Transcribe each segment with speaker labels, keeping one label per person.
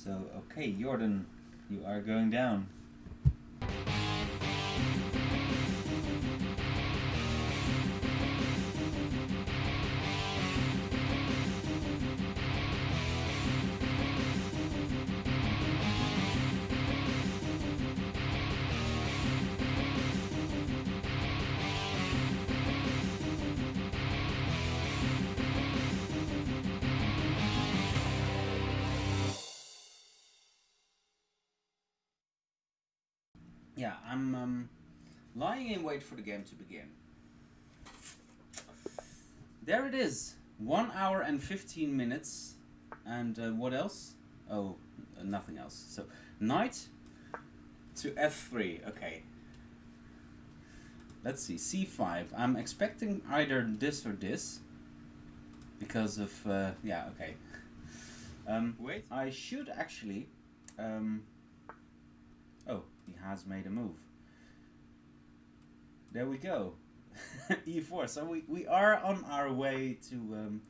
Speaker 1: So, okay, Jorden, you are going down. Yeah, I'm lying in wait for the game to begin. There it is. 1 hour and 15 minutes. And what else? Oh, nothing else. So, knight to f3. Okay. Let's see. c5. I'm expecting either this or this. Because of... yeah, okay. Wait. I should actually... oh, he has made a move. There we go. e4. So we are on our way to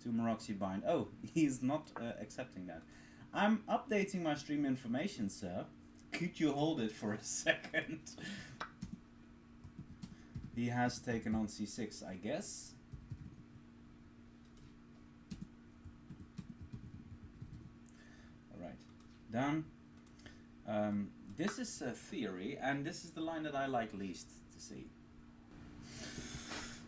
Speaker 1: Maroxy bind. Oh, he's not accepting that. I'm updating my stream information, sir. Could you hold it for a second? He has taken on c6, I guess. Alright, done. This is a theory, and this is the line that I like least to see.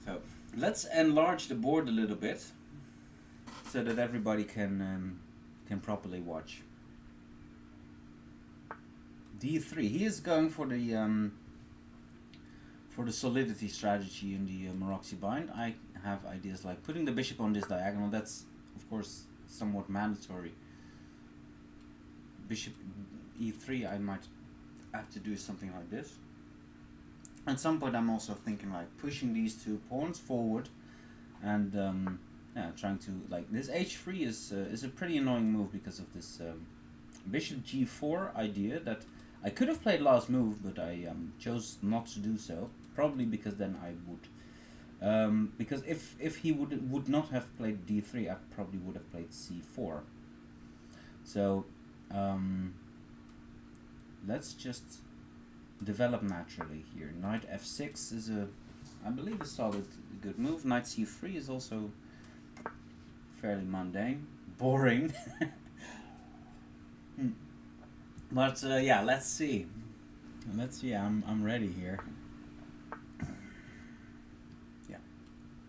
Speaker 1: So, let's enlarge the board a little bit, so that everybody can properly watch. d3. He is going for the solidity strategy in the Maroxy bind. I have ideas like putting the bishop on this diagonal. That's of course somewhat mandatory. Bishop e3. I might have to do something like this. At some point, I'm also thinking like pushing these two pawns forward, and yeah, trying to like this h3 is a pretty annoying move because of this bishop g4 idea that I could have played last move, but I chose not to do so. Probably because then I would, because if he would not have played d3, I probably would have played c4. So let's just develop naturally here. Knight f6 is I believe a solid, good move. Knight c3 is also fairly mundane, boring. But yeah, let's see. Let's see. I'm ready here. Yeah,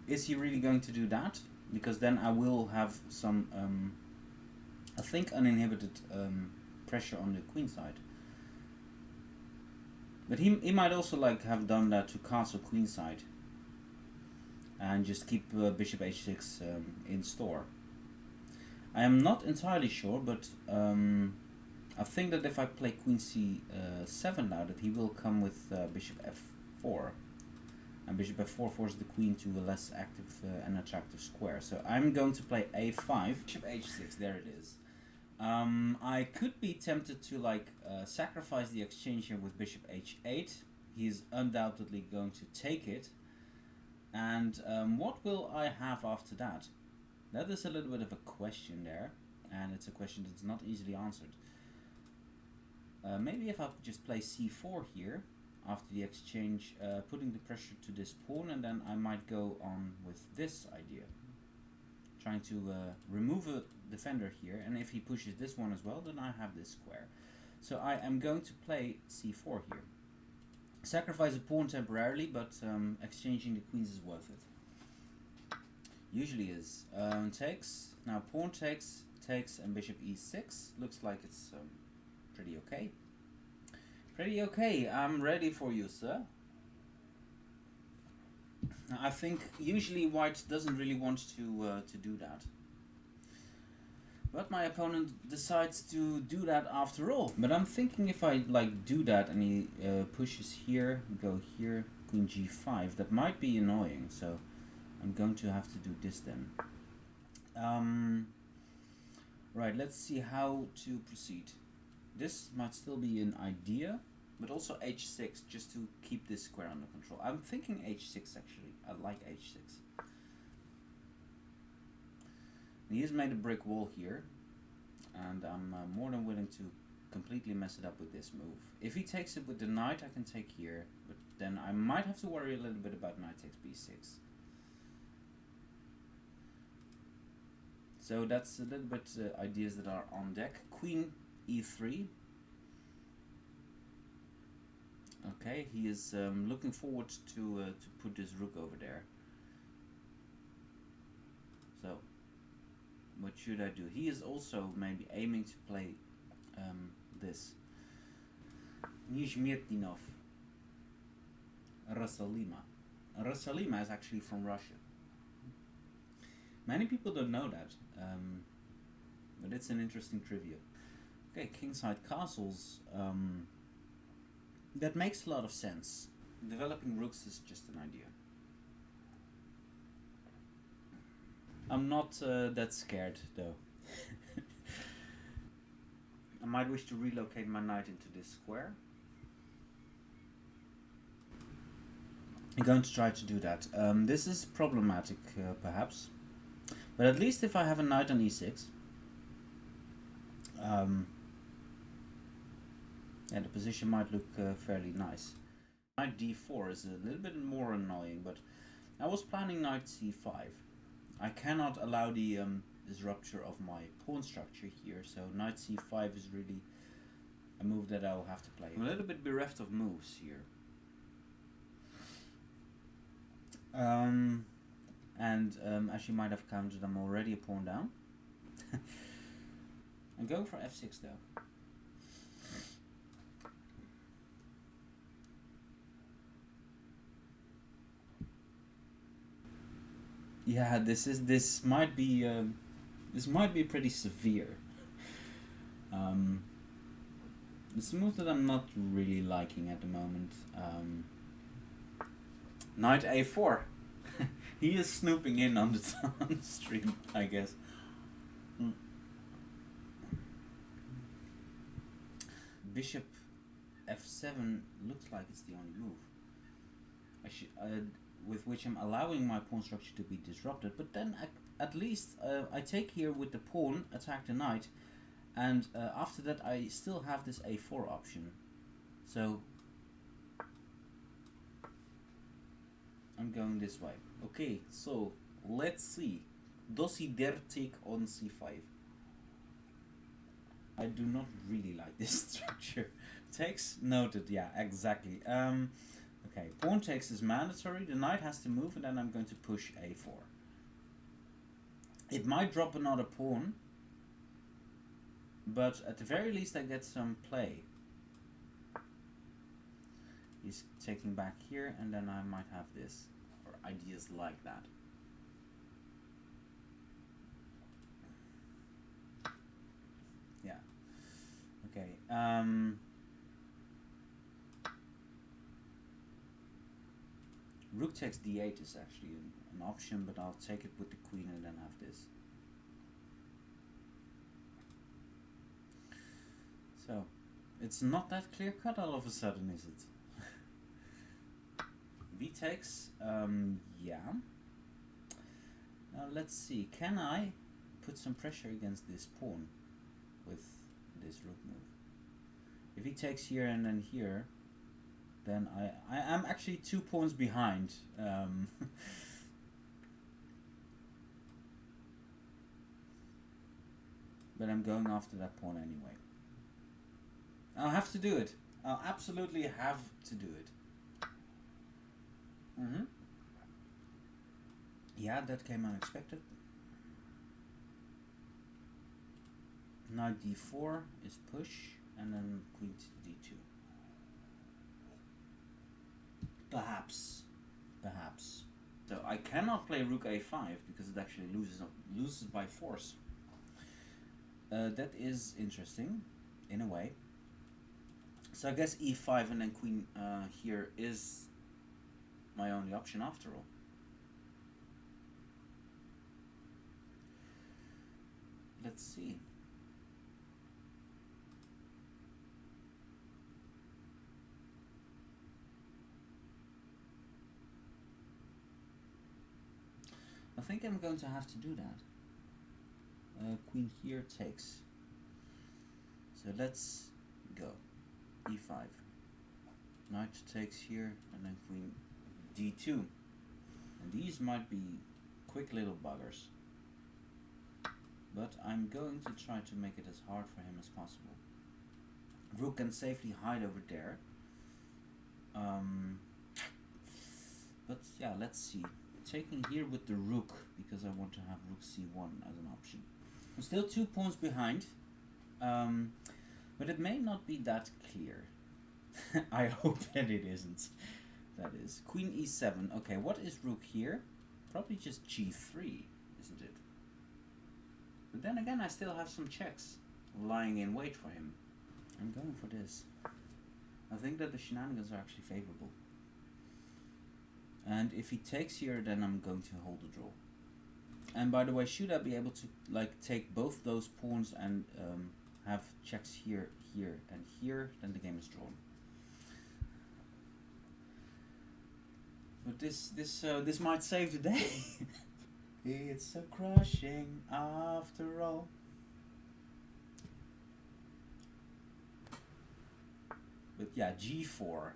Speaker 1: is he really going to do that? Because then I will have some, I think, uninhibited pressure on the queen side. But he might also like have done that to castle queen side and just keep bishop h6 in store. I am not entirely sure, but I think that if I play queen c7 now, that he will come with bishop f4, and bishop f4 forces the queen to a less active and attractive square. So I'm going to play a5, bishop h6. There it is. I could be tempted to like sacrifice the exchange here with bishop h8. He's undoubtedly going to take it. And what will I have after that? That is a little bit of a question there, and it's a question that's not easily answered. Maybe if I just play c4 here after the exchange, putting the pressure to this pawn, and then I might go on with this idea. Trying to remove a defender here, and if he pushes this one as well, then I have this square. So I am going to play c4 here. Sacrifice a pawn temporarily, but exchanging the queens is worth it. Usually is. Takes. Now pawn takes, and bishop e6. Looks like it's pretty okay. Pretty okay. I'm ready for you, sir. I think usually white doesn't really want to do that, but my opponent decides to do that after all. But I'm thinking if I like do that and he pushes here, go here, queen g5, that might be annoying. So I'm going to have to do this then. Right, let's see how to proceed. This might still be an idea, but also h6, just to keep this square under control. I'm thinking h6 actually. I like h6. He has made a brick wall here. and I'm more than willing to completely mess it up with this move. If he takes it with the knight, I can take here, but then I might have to worry a little bit about knight takes b6. So that's a little bit ideas that are on deck. Queen e3. Okay, he is looking forward to put this rook over there. So, what should I do? He is also maybe aiming to play this. Nizhmetdinov. Rasalima. Rasalima is actually from Russia. Many people don't know that, but it's an interesting trivia. Okay, kingside castles. That makes a lot of sense. Developing rooks is just an idea. I'm not that scared though. I might wish to relocate my knight into this square. I'm going to try to do that. This is problematic perhaps, but at least if I have a knight on e6, yeah, the position might look fairly nice. Knight d4 is a little bit more annoying, but I was planning knight c5. I cannot allow the disruption of my pawn structure here, so knight c5 is really a move that I'll have to play. I'm a little bit bereft of moves here. As you might have counted, I'm already a pawn down. I'm going for f6 though. Yeah, this might be pretty severe. It's a move that I'm not really liking at the moment. Knight a4. He is snooping in on the on the stream, I guess. Bishop f7 looks like it's the only move. With which I'm allowing my pawn structure to be disrupted, but then at least I take here with the pawn, attack the knight, and after that I still have this a4 option. So I'm going this way. Okay, so let's see. Does he dare take on c5? I do not really like this structure. Takes, noted, yeah, exactly. Okay, pawn takes is mandatory, the knight has to move, and then I'm going to push a4. It might drop another pawn, but at the very least I get some play. He's taking back here, and then I might have this, or ideas like that. Yeah. Okay. Rook takes d8 is actually an option, but I'll take it with the queen and then have this. So, it's not that clear cut all of a sudden, is it? B takes, yeah. Now let's see, can I put some pressure against this pawn with this rook move? If he takes here and then here, then I am actually 2 pawns behind. But I'm going after that pawn anyway. I'll have to do it. I'll absolutely have to do it. Yeah, that came unexpected. Knight d4 is push, and then queen to d2. Perhaps. So I cannot play rook a5 because it actually loses by force. That is interesting, in a way. So I guess e5 and then queen here is my only option after all. Let's see. I think I'm going to have to do that. Queen here takes. So let's go. e5. Knight takes here, and then queen d2. And these might be quick little buggers. But I'm going to try to make it as hard for him as possible. Rook can safely hide over there. But yeah, let's see. Taking here with the rook, because I want to have rook c1 as an option. I'm still 2 pawns behind, but it may not be that clear. I hope that it isn't. That is. Queen e7. Okay, what is rook here? Probably just g3, isn't it? But then again, I still have some checks lying in wait for him. I'm going for this. I think that the shenanigans are actually favorable. And if he takes here, then I'm going to hold the draw. And by the way, should I be able to like take both those pawns and have checks here, here, and here, then the game is drawn. But this might save the day. It's so crushing after all. But yeah, g4.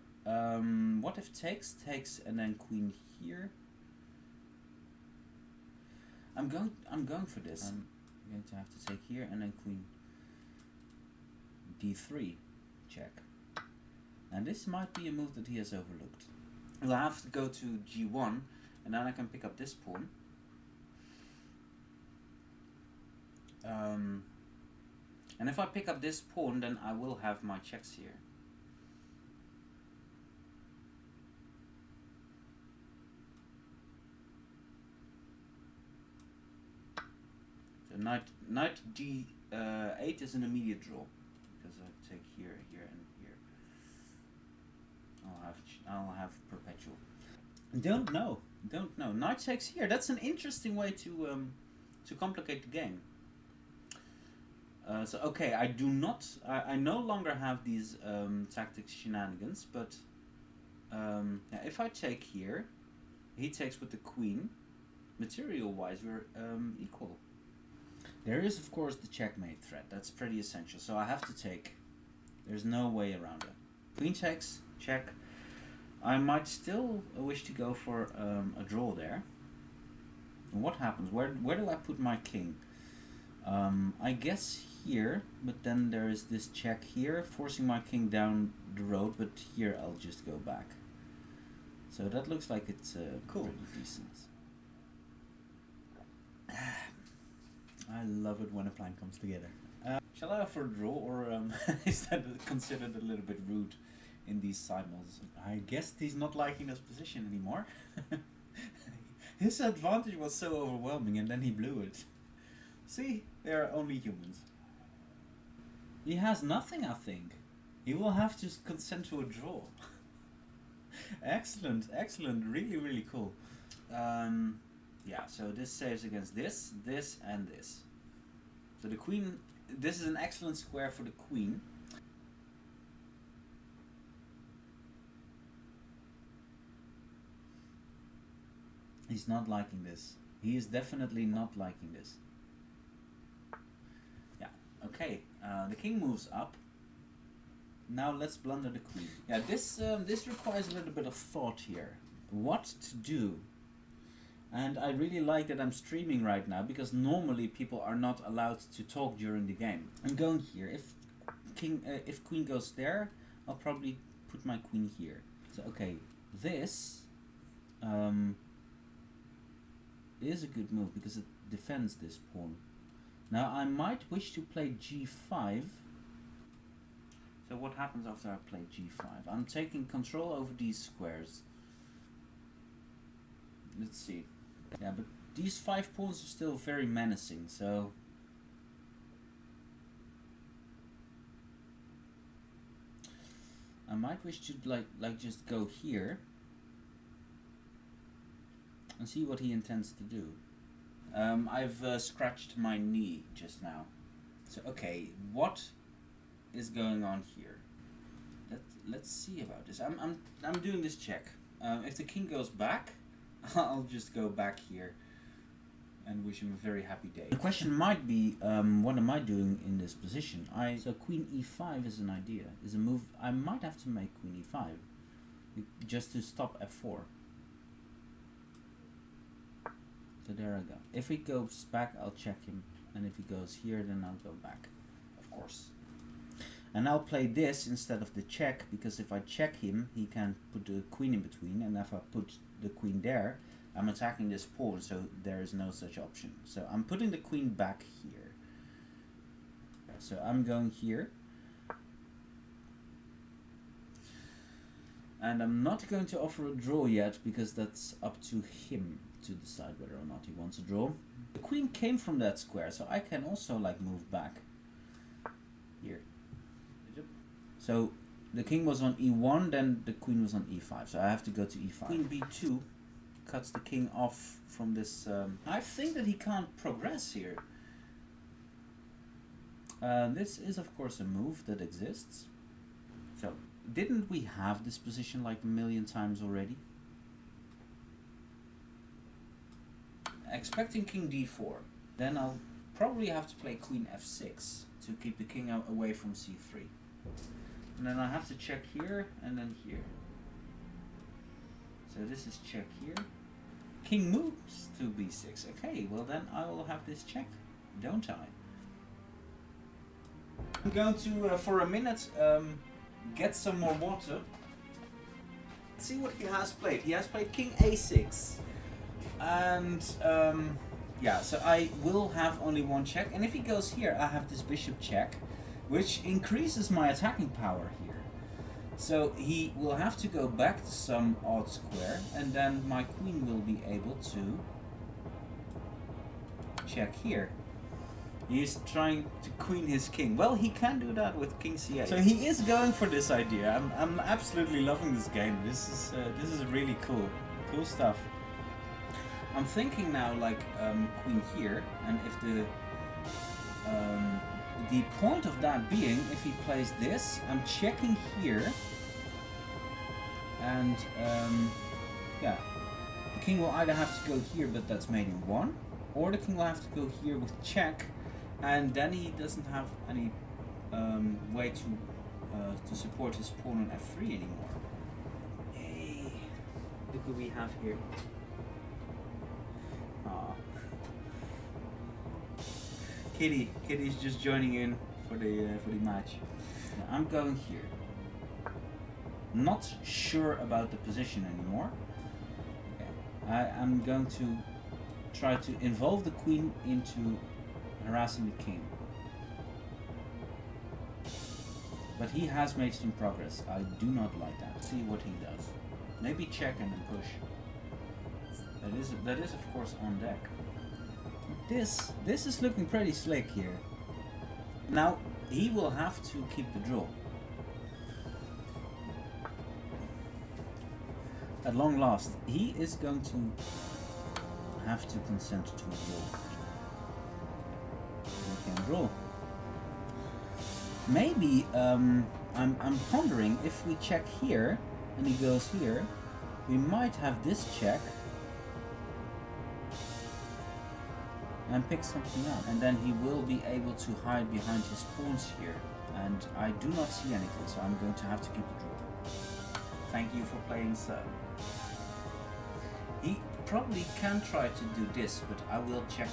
Speaker 1: What if takes, and then queen here? I'm going for this. I'm going to have to take here and then queen d3 check. And this might be a move that he has overlooked. I'll have to go to g1, and then I can pick up this pawn. And if I pick up this pawn, then I will have my checks here. So knight d8 is an immediate draw, because I take here, here, and here. I'll have perpetual. Don't know. Knight takes here. That's an interesting way to complicate the game. So okay, I no longer have these tactics shenanigans, but yeah, if I take here, he takes with the queen. Material-wise, we're equal. There is, of course, the checkmate threat. That's pretty essential. So I have to take. There's no way around it. Queen takes, check. I might still wish to go for a draw there. And what happens? Where do I put my king? I guess here, but then there is this check here, forcing my king down the road, but here I'll just go back. So that looks like it's cool. Pretty decent.
Speaker 2: I love it when a plan comes together.
Speaker 1: Shall I offer a draw, or is that considered a little bit rude in these simuls?
Speaker 2: I guess he's not liking his position anymore.
Speaker 1: His advantage was so overwhelming, and then he blew it. See, they are only humans. He has nothing, I think. He will have to consent to a draw. Excellent, really, really cool. Yeah, so this saves against this, and this. So the queen, this is an excellent square for the queen. He's not liking this. He is definitely not liking this. Yeah, okay. The king moves up. Now let's blunder the queen. Yeah, this requires a little bit of thought here. What to do? And I really like that I'm streaming right now, because normally people are not allowed to talk during the game. I'm going here. If queen goes there, I'll probably put my queen here. So okay, this is a good move because it defends this pawn. Now I might wish to play g5. So what happens after I play g5? I'm taking control over these squares. Let's see. Yeah, but these 5 pawns are still very menacing, so I might wish to like just go here and see what he intends to do. I've scratched my knee just now. So okay, what is going on here? Let's see about this. I'm doing this check. If the king goes back, I'll just go back here.
Speaker 2: and wish him a very happy day.
Speaker 1: The question might be, what am I doing in this position? So queen e5 is an idea, is a move. I might have to make queen e5 just to stop f4. So there I go. If he goes back, I'll check him, and if he goes here, then I'll go back, of course. And I'll play this instead of the check, because if I check him, he can put the queen in between, and if I put the queen there, I'm attacking this pawn, so there is no such option. So I'm putting the queen back here. So I'm going here. And I'm not going to offer a draw yet, because that's up to him to decide whether or not he wants a draw. The queen came from that square, so I can also like move back here. So the king was on e1, then the queen was on e5, so I have to go to e5. Queen b2 cuts the king off from this. I think that he can't progress here. This is of course a move that exists. So didn't we have this position like a million times already? Expecting king d4. Then I'll probably have to play queen f6 to keep the king away from c3. And then I have to check here and then here. So this is check here. King moves to b6. Okay, well then I will have this check, don't I? I'm going to, for a minute, get some more water. Let's see what he has played. He has played king a6. And, yeah, so I will have only one check. And if he goes here, I have this bishop check, which increases my attacking power here. So he will have to go back to some odd square, and then my queen will be able to check here. He is trying to queen his king. Well, he can do that with king c8. So he is going for this idea. I'm absolutely loving this game. This is really cool stuff. I'm thinking now like queen here, and if the point of that being, if he plays this, I'm checking here, and yeah, the king will either have to go here, but that's mate in 1, or the king will have to go here with check, and then he doesn't have any way to support his pawn on f3 anymore. Hey, look what we have here. Aww. Kitty's just joining in for the match. Now I'm going here. Not sure about the position anymore. Okay. I'm going to try to involve the queen into harassing the king. But he has made some progress. I do not like that. See what he does. Maybe check and then push. That is of course on deck. This is looking pretty slick here. Now he will have to keep the draw. At long last, he is going to have to consent to a draw. He can draw. Maybe I'm pondering, if we check here and he goes here, we might have this check and pick something up, and then he will be able to hide behind his pawns here, and I do not see anything, so I'm going to have to keep the draw. Thank you for playing sir. He probably can try to do this, but I will check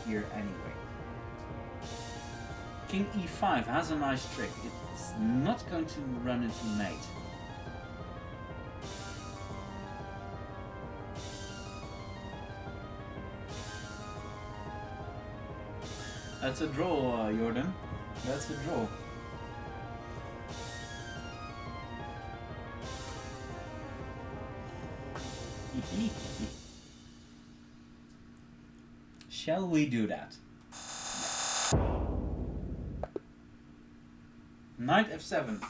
Speaker 1: here anyway. King e5 has a nice trick. It's not going to run into mate. That's a draw, Jorden. That's a draw. Shall we do that? Knight f7.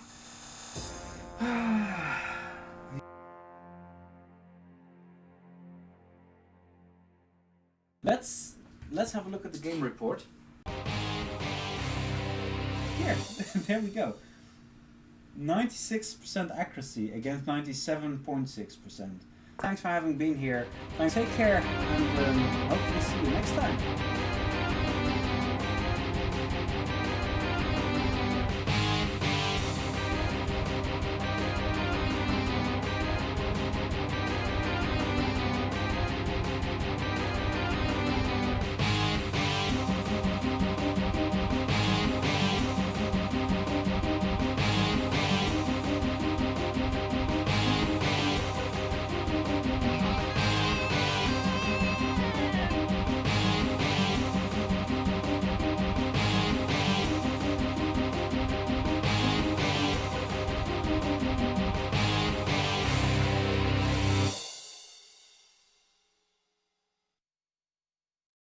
Speaker 1: Let's have a look at the game report. Here, there we go. 96% accuracy against 97.6%.
Speaker 3: Thanks for having been here. Thanks, take care, and hopefully see you next time.